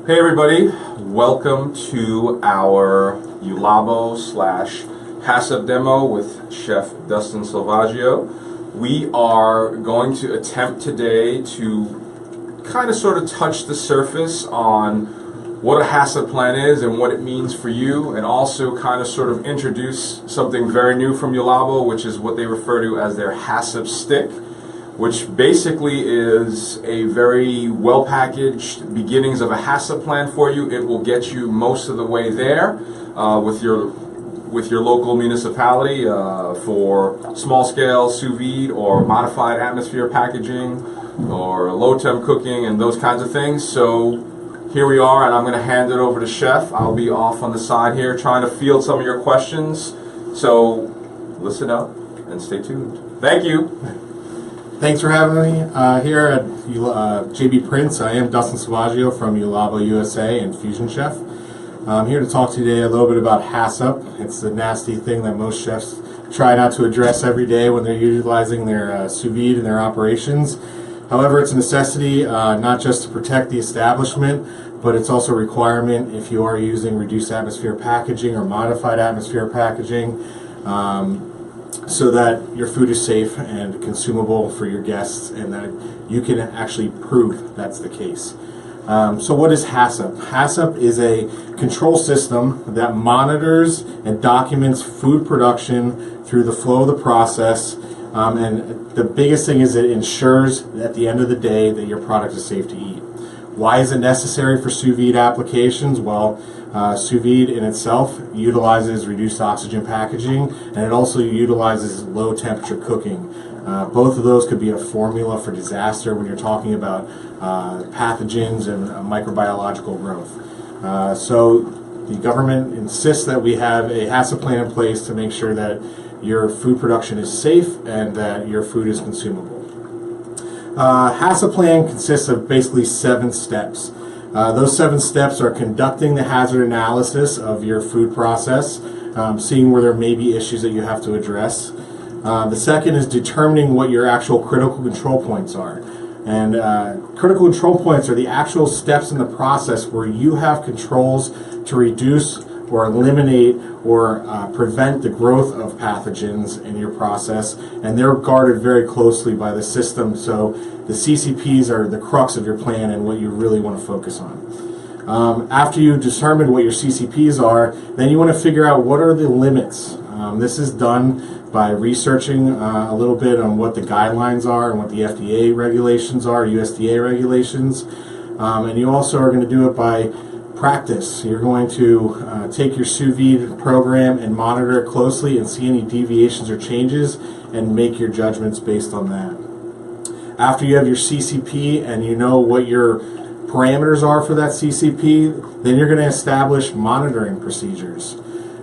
Hey everybody, welcome to our Julabo / HACCP demo with Chef Dustin Salvaggio. We are going to attempt today to kind of sort of touch the surface on what a HACCP plan is and what it means for you, and also kind of sort of introduce something very new from Julabo, which is what they refer to as their HACCP stick, which basically is a very well-packaged beginnings of a HACCP plan for you. It will get you most of the way there with your local municipality for small-scale sous-vide or modified atmosphere packaging or low-temp cooking and those kinds of things. So here we are, and I'm going to hand it over to Chef. I'll be off on the side here trying to field some of your questions. So listen up and stay tuned. Thank you. Thanks for having me here at JB Prince. I am Dustin Salvaggio from Julabo USA and Fusion Chef. I'm here to talk to you today a little bit about HACCP. It's the nasty thing that most chefs try not to address every day when they're utilizing their sous vide in their operations. However, it's a necessity not just to protect the establishment, but it's also a requirement if you are using reduced atmosphere packaging or modified atmosphere packaging, so that your food is safe and consumable for your guests, and that you can actually prove that's the case. So what is HACCP? HACCP is a control system that monitors and documents food production through the flow of the process, and the biggest thing is it ensures at the end of the day that your product is safe to eat. Why is it necessary for sous vide applications? Well, sous vide in itself utilizes reduced oxygen packaging, and it also utilizes low temperature cooking. Both of those could be a formula for disaster when you're talking about pathogens and microbiological growth. So the government insists that we have a HACCP plan in place to make sure that your food production is safe and that your food is consumable. HACCP plan consists of basically 7 steps. Those 7 steps are conducting the hazard analysis of your food process, seeing where there may be issues that you have to address. The second is determining what your actual critical control points are. And critical control points are the actual steps in the process where you have controls to reduce or eliminate or prevent the growth of pathogens in your process, and they're guarded very closely by the system. So the CCPs are the crux of your plan and what you really want to focus on. After you determine what your CCPs are, then you want to figure out what are the limits. This is done by researching a little bit on what the guidelines are and what the FDA regulations are, USDA regulations, and you also are going to do it by practice. You're going to take your sous vide program and monitor it closely and see any deviations or changes and make your judgments based on that. After you have your CCP and you know what your parameters are for that CCP, then you're going to establish monitoring procedures.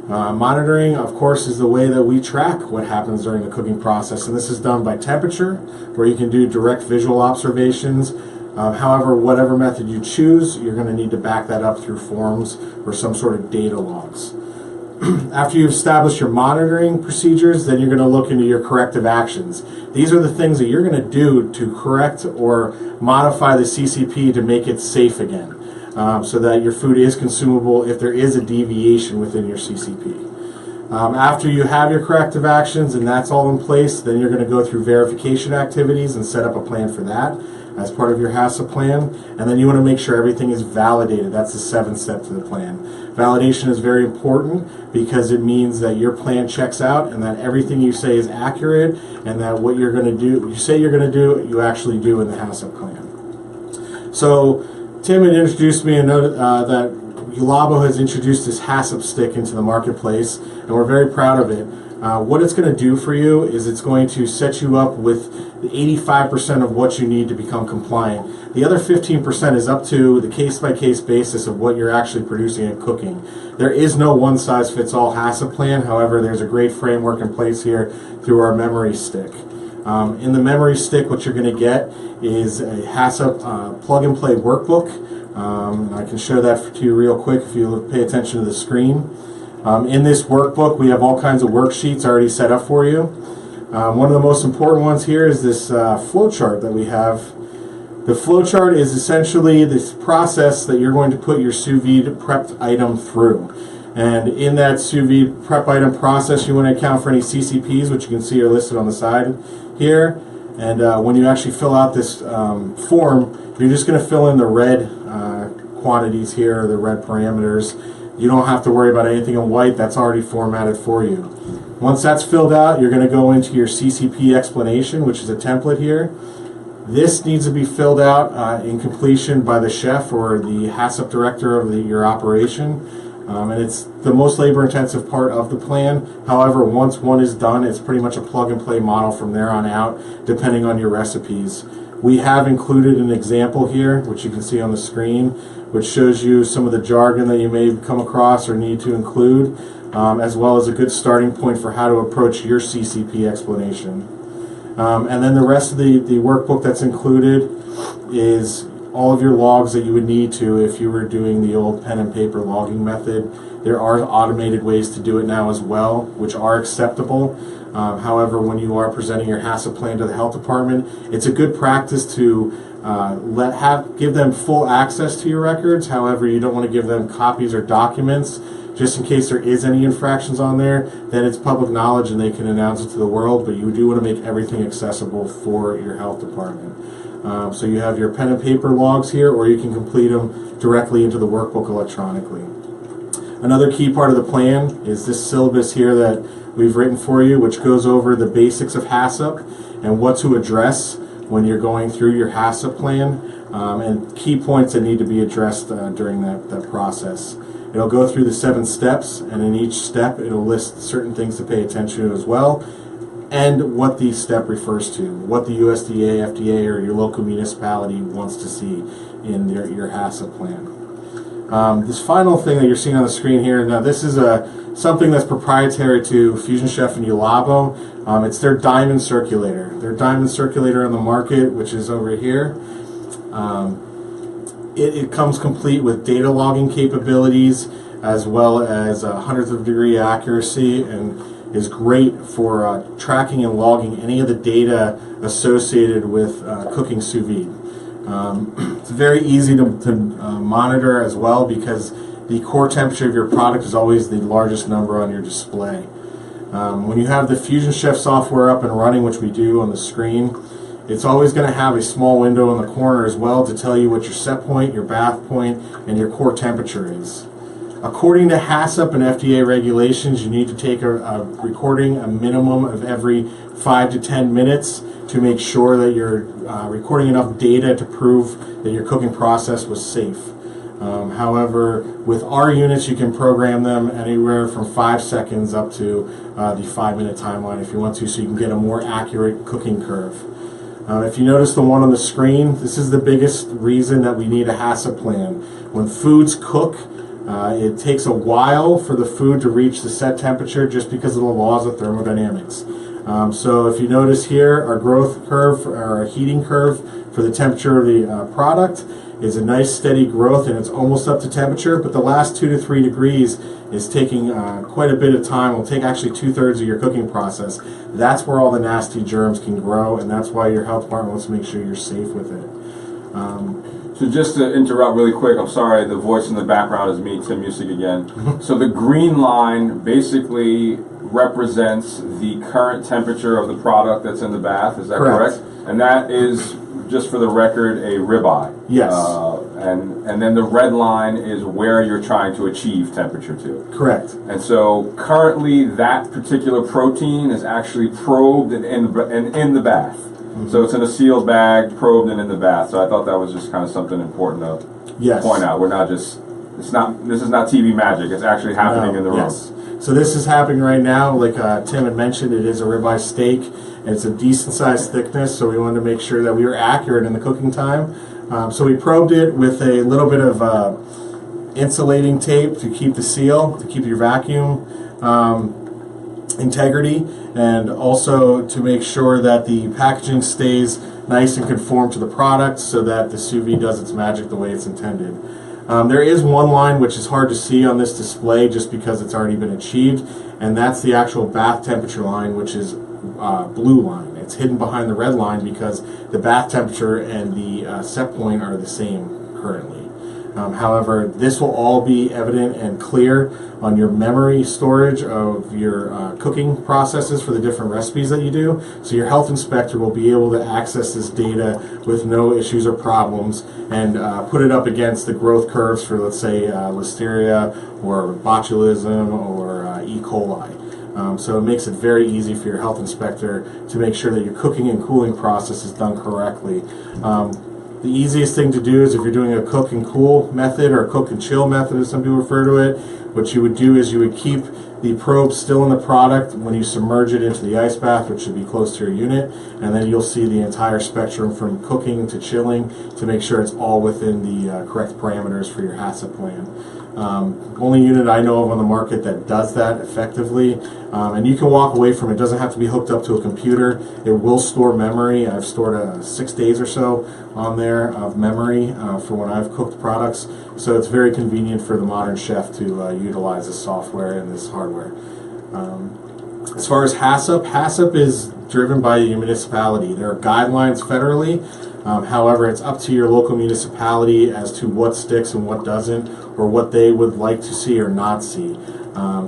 Monitoring, of course, is the way that we track what happens during the cooking process, and this is done by temperature, where you can do direct visual observations. However, whatever method you choose, you're going to need to back that up through forms or some sort of data logs. After you've established your monitoring procedures, then you're going to look into your corrective actions. These are the things that you're going to do to correct or modify the CCP to make it safe again, so that your food is consumable if there is a deviation within your CCP. After you have your corrective actions and that's all in place, then you're going to go through verification activities and set up a plan for that as part of your HACCP plan, and then you want to make sure everything is validated. That's the 7th step to the plan. Validation is very important because it means that your plan checks out and that everything you say is accurate, and that what you're going to do, you say you're going to do, you actually do in the HACCP plan. So Tim had introduced me and noted that Julabo has introduced this HACCP stick into the marketplace, and we're very proud of it. What it's going to do for you is it's going to set you up with the 85% of what you need to become compliant. The other 15% is up to the case-by-case basis of what you're actually producing and cooking. There is no one-size-fits-all HACCP plan. However, there's a great framework in place here through our memory stick. In the memory stick, what you're going to get is a HACCP plug-and-play workbook. I can show that to you real quick if you pay attention to the screen. In this workbook, we have all kinds of worksheets already set up for you. One of the most important ones here is this flow chart that we have The flowchart is essentially this process that you're going to put your sous vide prepped item through. And in that sous vide prep item process, you want to account for any CCPs, which you can see are listed on the side here. And when you actually fill out this form, you're just going to fill in the red quantities here, the red parameters. You don't have to worry about anything in white. That's already formatted for you. Once that's filled out, you're going to go into your CCP Explanation, which is a template here. This needs to be filled out in completion by the chef or the HACCP director of your operation. And it's the most labor-intensive part of the plan. However, once one is done, it's pretty much a plug-and-play model from there on out, depending on your recipes. We have included an example here, which you can see on the screen, which shows you some of the jargon that you may come across or need to include, as well as a good starting point for how to approach your CCP explanation. And then the rest of the workbook that's included is all of your logs that you would need to if you were doing the old pen and paper logging method. There are automated ways to do it now as well, which are acceptable. However, when you are presenting your HACCP plan to the health department, it's a good practice to give them full access to your records. However, you don't want to give them copies or documents, just in case there is any infractions on there. Then it's public knowledge and they can announce it to the world, but you do want to make everything accessible for your health department. So you have your pen and paper logs here, or you can complete them directly into the workbook electronically. Another key part of the plan is this syllabus here that we've written for you, which goes over the basics of HACCP and what to address when you're going through your HACCP plan, and key points that need to be addressed during that process. It'll go through the 7 steps, and in each step it'll list certain things to pay attention to as well, and what the step refers to, what the USDA, FDA, or your local municipality wants to see in your HACCP plan. This final thing that you're seeing on the screen here, now this is something that's proprietary to Fusion Chef and Julabo. It's their Diamond Circulator. Their Diamond Circulator on the market, which is over here. It comes complete with data logging capabilities as well as hundredth of degree accuracy, and is great for tracking and logging any of the data associated with cooking sous vide. It's very easy to monitor as well, because the core temperature of your product is always the largest number on your display. When you have the Fusion Chef software up and running, which we do on the screen, it's always going to have a small window in the corner as well to tell you what your set point, your bath point, and your core temperature is. According to HACCP and FDA regulations, you need to take a recording a minimum of every 5 to 10 minutes to make sure that you're recording enough data to prove that your cooking process was safe. However, with our units, you can program them anywhere from 5 seconds up to the 5-minute timeline if you want to, so you can get a more accurate cooking curve. If you notice the one on the screen, this is the biggest reason that we need a HACCP plan. When foods cook, it takes a while for the food to reach the set temperature just because of the laws of thermodynamics. So if you notice here, our growth curve, or our heating curve for the temperature of the product is a nice steady growth, and it's almost up to temperature, but the last 2 to 3 degrees is taking quite a bit of time. Will take actually 2/3 of your cooking process. That's where all the nasty germs can grow, and that's why your health department wants to make sure you're safe with it. So just to interrupt really quick, I'm sorry, the voice in the background is me, Tim Music again. So the green line basically represents the current temperature of the product that's in the bath, is that correct? And that is, just for the record, a ribeye. Yes. And then the red line is where you're trying to achieve temperature to. Correct. And so currently that particular protein is actually probed and in the bath. Mm-hmm. So it's in a sealed bag, probed and in the bath. So I thought that was just kind of something important to point out. We're not just, this is not TV magic. It's actually happening in the room. Yes. So this is happening right now. Like Tim had mentioned, it is a ribeye steak, and it's a decent sized thickness, so we wanted to make sure that we were accurate in the cooking time. So we probed it with a little bit of insulating tape to keep the seal, to keep your vacuum integrity, and also to make sure that the packaging stays nice and conformed to the product so that the sous vide does its magic the way it's intended. There is one line which is hard to see on this display just because it's already been achieved, and that's the actual bath temperature line, which is blue line. it's hidden behind the red line because the bath temperature and the set point are the same currently. However, this will all be evident and clear on your memory storage of your cooking processes for the different recipes that you do. So your health inspector will be able to access this data with no issues or problems and put it up against the growth curves for, let's say, Listeria or botulism or E. coli. So it makes it very easy for your health inspector to make sure that your cooking and cooling process is done correctly. The easiest thing to do is if you're doing a cook and cool method or a cook and chill method as some people refer to it, what you would do is you would keep the probe still in the product when you submerge it into the ice bath, which should be close to your unit, and then you'll see the entire spectrum from cooking to chilling to make sure it's all within the correct parameters for your HACCP plan. Only unit I know of on the market that does that effectively, and you can walk away from it. It doesn't have to be hooked up to a computer. It will store memory. I've stored 6 days or so on there of memory for when I've cooked products, so it's very convenient for the modern chef to utilize this software and this hardware. As far as HACCP is driven by your municipality. There are guidelines federally. However, it's up to your local municipality as to what sticks and what doesn't, or what they would like to see or not see.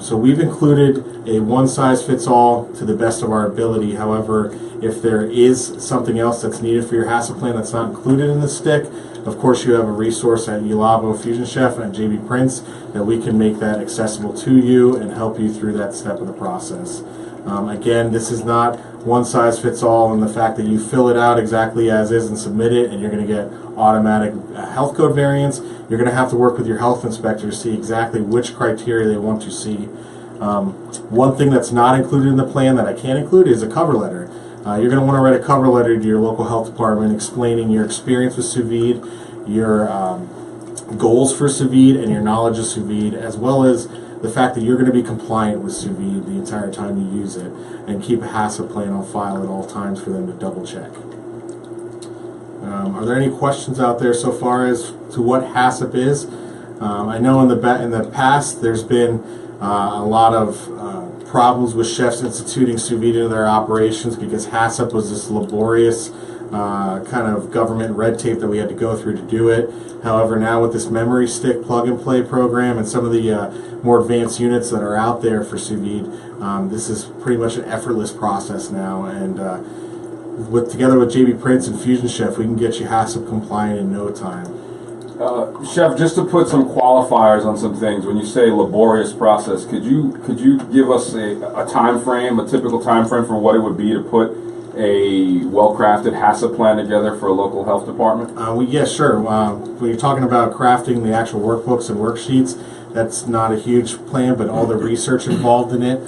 So we've included a one-size-fits-all to the best of our ability. However, if there is something else that's needed for your HACCP plan that's not included in the stick, of course you have a resource at Julabo Fusion Chef and JB Prince that we can make that accessible to you and help you through that step of the process. Again, this is not one size fits all in the fact that you fill it out exactly as is and submit it and you're going to get automatic health code variants. You're going to have to work with your health inspector to see exactly which criteria they want to see. One thing that's not included in the plan that I can't include is a cover letter. You're going to want to write a cover letter to your local health department explaining your experience with Sous-Vide, your goals for Sous-Vide, and your knowledge of Sous-Vide, as well as the fact that you're going to be compliant with Sous-Vide the entire time you use it, and keep a HACCP plan on file at all times for them to double check. Are there any questions out there so far as to what HACCP is? I know in the past there's been a lot of problems with chefs instituting Sous-Vide into their operations because HACCP was this laborious kind of government red tape that we had to go through to do it. However, now with this memory stick plug-and-play program and some of the more advanced units that are out there for Sous-Vide, this is pretty much an effortless process now. And together with JB Prince and Fusion Chef, we can get you HACCP compliant in no time. Chef, just to put some qualifiers on some things, when you say laborious process, could you give us a time frame, a typical time frame for what it would be to put a well-crafted HACCP plan together for a local health department? Yeah, sure. When you're talking about crafting the actual workbooks and worksheets, that's not a huge plan, but all the research involved in it,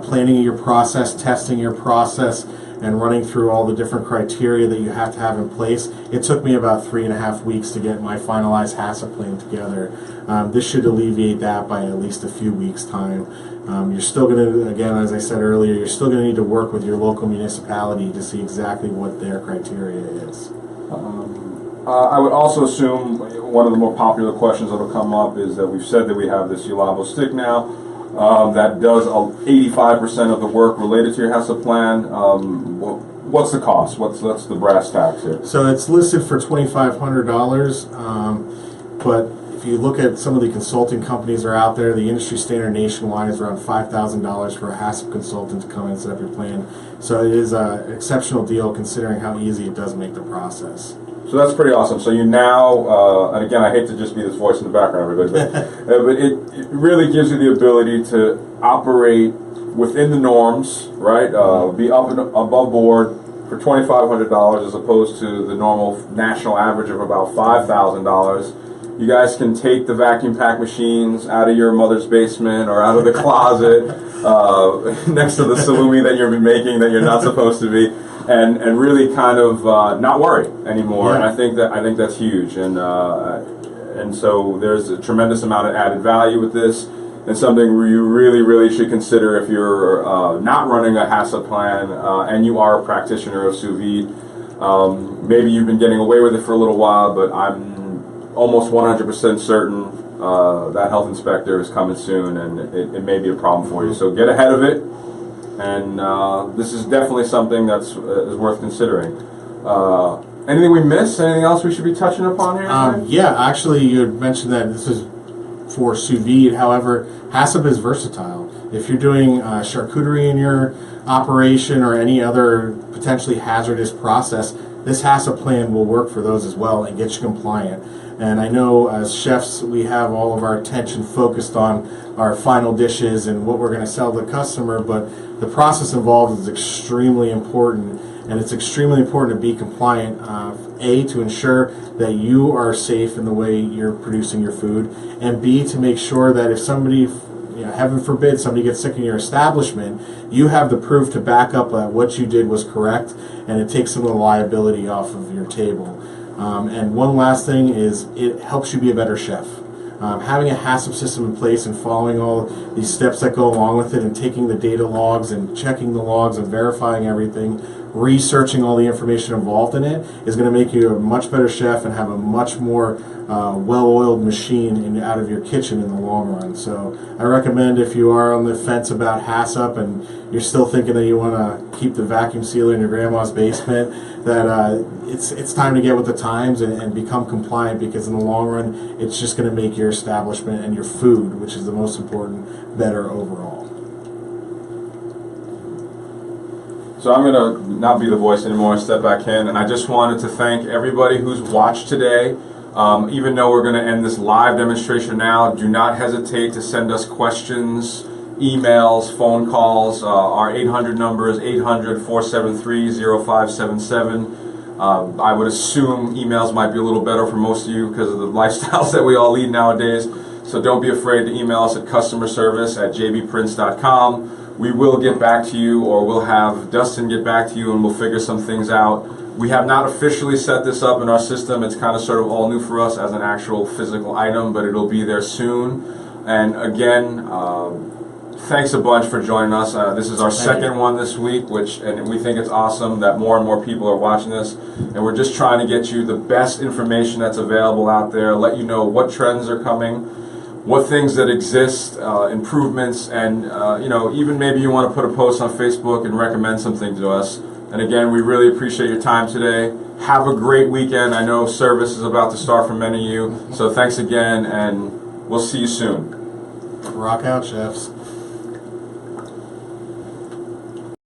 planning your process, testing your process, and running through all the different criteria that you have to have in place. It took me about 3.5 weeks to get my finalized HACCP plan together. This should alleviate that by at least a few weeks' time. You're still going to, again, as I said earlier, you're still going to need to work with your local municipality to see exactly what their criteria is. I would also assume one of the more popular questions that will come up is that we've said that we have this Julabo stick now that does 85% of the work related to your HACCP plan. What's the cost? What's the brass tacks here? So it's listed for $2,500, but if you look at some of the consulting companies that are out there, the industry standard nationwide is around $5,000 for a HACCP consultant to come in and set up your plan. So it is an exceptional deal considering how easy it does make the process. So that's pretty awesome. So you now, and again, I hate to just be this voice in the background, everybody, but it really gives you the ability to operate within the norms, right? Be up and above board for $2,500 as opposed to the normal national average of about $5,000. You guys can take the vacuum pack machines out of your mother's basement or out of the closet next to the salumi that you're making that you're not supposed to be, and really kind of not worry anymore. Yeah. And I think that's huge. And so there's a tremendous amount of added value with this, and something where you really should consider if you're not running a HACCP plan and you are a practitioner of Sous-Vide. Maybe you've been getting away with it for a little while, but I'm almost 100% certain that health inspector is coming soon, and it may be a problem for you. So get ahead of it And this is definitely something that's is worth considering. Anything we missed? Anything else we should be touching upon here? Yeah, actually, you had mentioned that this is for Sous-Vide. However, HACCP is versatile. If you're doing charcuterie in your operation or any other potentially hazardous process, this HACCP plan will work for those as well and get you compliant. And I know as chefs, we have all of our attention focused on our final dishes and what we're going to sell to the customer, but the process involved is extremely important, and it's extremely important to be compliant, A, to ensure that you are safe in the way you're producing your food, and B, to make sure that if somebody, heaven forbid, somebody gets sick in your establishment, you have the proof to back up that what you did was correct, and it takes some of the liability off of your table. And one last thing is it helps you be a better chef. Having a HACCP system in place and following all these steps that go along with it and taking the data logs and checking the logs and verifying everything, researching all the information involved in it is going to make you a much better chef and have a much more well-oiled machine out of your kitchen in the long run. So I recommend, if you are on the fence about HACCP and you're still thinking that you want to keep the vacuum sealer in your grandma's basement, that it's time to get with the times and become compliant, because in the long run it's just going to make your establishment and your food, which is the most important, better overall. So I'm going to not be the voice anymore and step back in, and I just wanted to thank everybody who's watched today. Even though we're going to end this live demonstration now, do not hesitate to send us questions, emails, phone calls. Our 800 number is 800-473-0577. I would assume emails might be a little better for most of you because of the lifestyles that we all lead nowadays. So don't be afraid to email us at customerservice@jbprince.com. We will get back to you, or we'll have Dustin get back to you, and we'll figure some things out. We have not officially set this up in our system. It's kind of sort of all new for us as an actual physical item, but it'll be there soon. And again, thanks a bunch for joining us. This is our second one this week, and we think it's awesome that more and more people are watching this. And we're just trying to get you the best information that's available out there, let you know what trends are coming, what things that exist, improvements, and even maybe you want to put a post on Facebook and recommend something to us. And again, we really appreciate your time today. Have a great weekend. I know service is about to start for many of you, so thanks again, and we'll see you soon. Rock out, chefs.